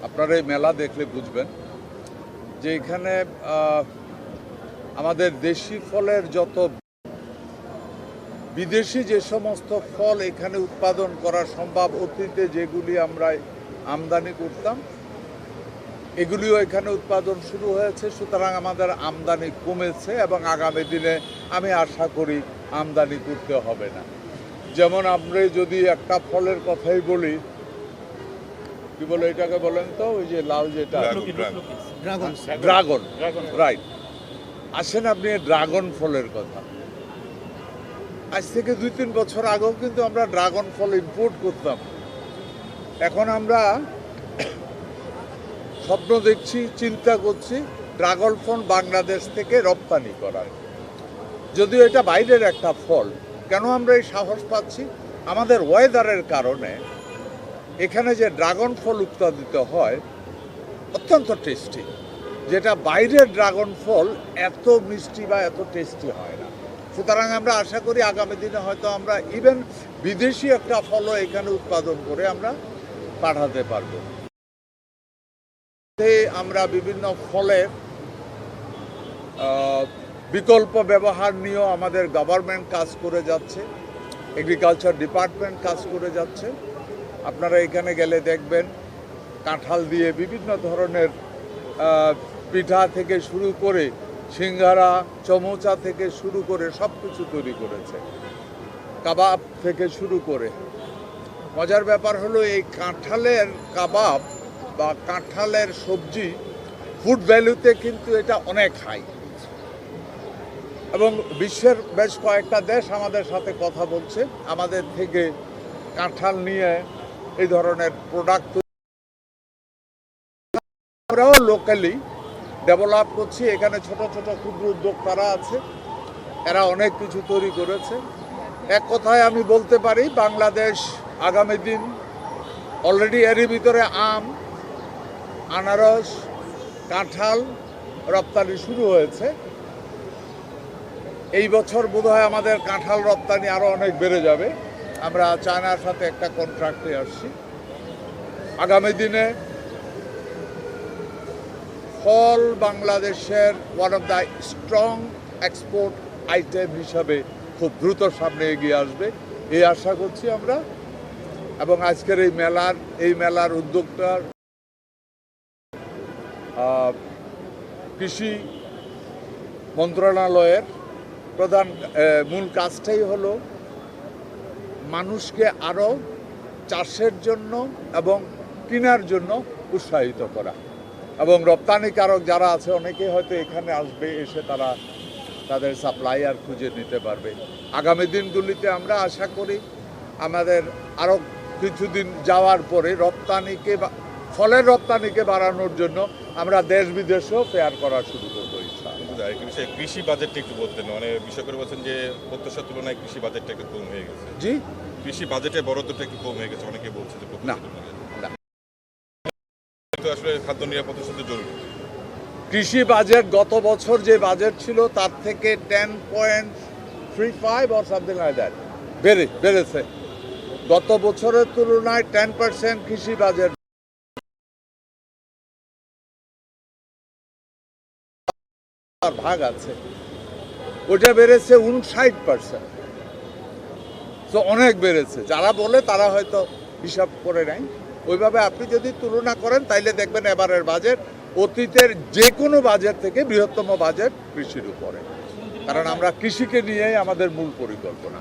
আপনারা এই মেলা দেখলে বুঝবেন যে এখানে আমাদের দেশি ফলের যত বিদেশি যে সমস্ত ফল এখানে উৎপাদন করা সম্ভব, অতীতে যেগুলি আমরা আমদানি করতাম এগুলিও এখানে উৎপাদন শুরু হয়েছে। সুতরাং আমাদের আমদানি কমেছে এবং আগামী দিনে আমি আশা করি আমদানি করতে হবে না। যেমন আমরা যদি একটা ফলের কথাই বলি, কি বলে এটাকে বলেন তো, ওই যে লাল যেটা ড্রাগন, রাইট। আসেন আপনি ড্রাগন ফলের কথা, আজ থেকে 2-3 বছর আগেও কিন্তু আমরা ড্রাগন ফল ইম্পোর্ট করতাম। এখন আমরা স্বপ্ন দেখছি, চিন্তা করছি ড্রাগন ফল বাংলাদেশ থেকে রপ্তানি করার। যদিও এটা বাইরের একটা ফল, কেন আমরা এই সাহস পাচ্ছি? আমাদের ওয়েদারের কারণে এখানে যে ড্রাগন ফল উৎপাদিত হয় অত্যন্ত টেস্টি, যেটা বাইরের ড্রাগন ফল এত মিষ্টি বা এত টেস্টি হয় না। সুতরাং আমরা আশা করি আগামী দিনে হয়তো আমরা ইভেন বিদেশি একটা ফলও এখানে উৎপাদন করে আমরা পাঠাতে পারবো। আমরা বিভিন্ন ফলের বিকল্প ব্যবহার নিয়েও আমাদের গভর্নমেন্ট কাজ করে যাচ্ছে, এগ্রিকালচার ডিপার্টমেন্ট কাজ করে যাচ্ছে। আপনারা এখানে গেলে দেখবেন কাঁঠাল দিয়ে বিভিন্ন ধরনের পিঠা থেকে শুরু করে সিঙ্গারা, চমচা থেকে শুরু করে সব কিছু তৈরি করেছে, কাবাব থেকে শুরু করে। মজার ব্যাপার হলো এই কাঁঠালের কাবাব বা কাঁঠালের সবজি ফুড ভ্যালুতে কিন্তু এটা অনেক হাই, এবং বিশ্বের বেশ কয়েকটা দেশ আমাদের সাথে কথা বলছে আমাদের থেকে কাঁঠাল নিয়ে এই ধরনের প্রোডাক্ট আমরাও লোকালি ডেভেলপ করছি। এখানে ছোট ছোট ক্ষুদ্র উদ্যোক্তারা আছে, এরা অনেক কিছু তৈরি করেছে। এক কথায় আমি বলতে পারি বাংলাদেশ আগামী দিন অলরেডি এরই ভিতরে আম, আনারস, কাঁঠাল রপ্তানি শুরু হয়েছে। এই বছর বোধহয় আমাদের কাঁঠাল রপ্তানি আরও অনেক বেড়ে যাবে। আমরা চায়নার সাথে একটা কন্ট্রাক্টে আসছি। আগামী দিনে ফল বাংলাদেশের one of the strong export item হিসাবে খুব দ্রুত সামনে এগিয়ে আসবে এই আশা করছি আমরা। এবং আজকের এই মেলার উদ্যোক্তার কৃষি মন্ত্রণালয়ের প্রধান মূল কাজটাই হলো মানুষকে আরও চাষের জন্য এবং কেনার জন্য উৎসাহিত করা, এবং রপ্তানিকারক যারা আছে অনেকেই হয়তো এখানে আসবে, এসে তারা তাদের সাপ্লায়ার খুঁজে নিতে পারবে। আগামী দিনগুলিতে আমরা আশা করি আমাদের আরও কিছুদিন যাওয়ার পরে ফলের রপ্তানিকে বাড়ানোর জন্য আমরা দেশ বিদেশেও ফেয়ার করা শুরু করবো। কৃষি বাজেটটা একটু বলতেন, মানে বিষয় করে বলছেন যে প্রত্যাশার তুলনায় কৃষি বাজেটটা একটু কম হয়ে গেছে। জি, কৃষি বাজেটের বরাদ্দটা একটু কম হয়ে গেছে, অনেকে বলছে যে না, আসলে খাদ্য নিরাপত্তার সাথে জরুরি। কৃষি বাজেট গত বছর যে বাজেট ছিল তার থেকে 10.35 or something like that বেড়েছে। গত বছরের তুলনায় 10% কৃষি বাজেট ভাগ আছে, ওটা বেড়েছে 59%। তো অনেক বেড়েছে। যারা বলে তারা হয়তো হিসাব করে নেয় ওইভাবে। আপনি যদি তুলনা করেন তাইলে দেখবেন এবারের বাজেট অতীতের যে কোনো বাজেট থেকে বৃহত্তম বাজেট কৃষির উপরে, কারণ আমরা কৃষিকে নিয়েই আমাদের মূল পরিকল্পনা।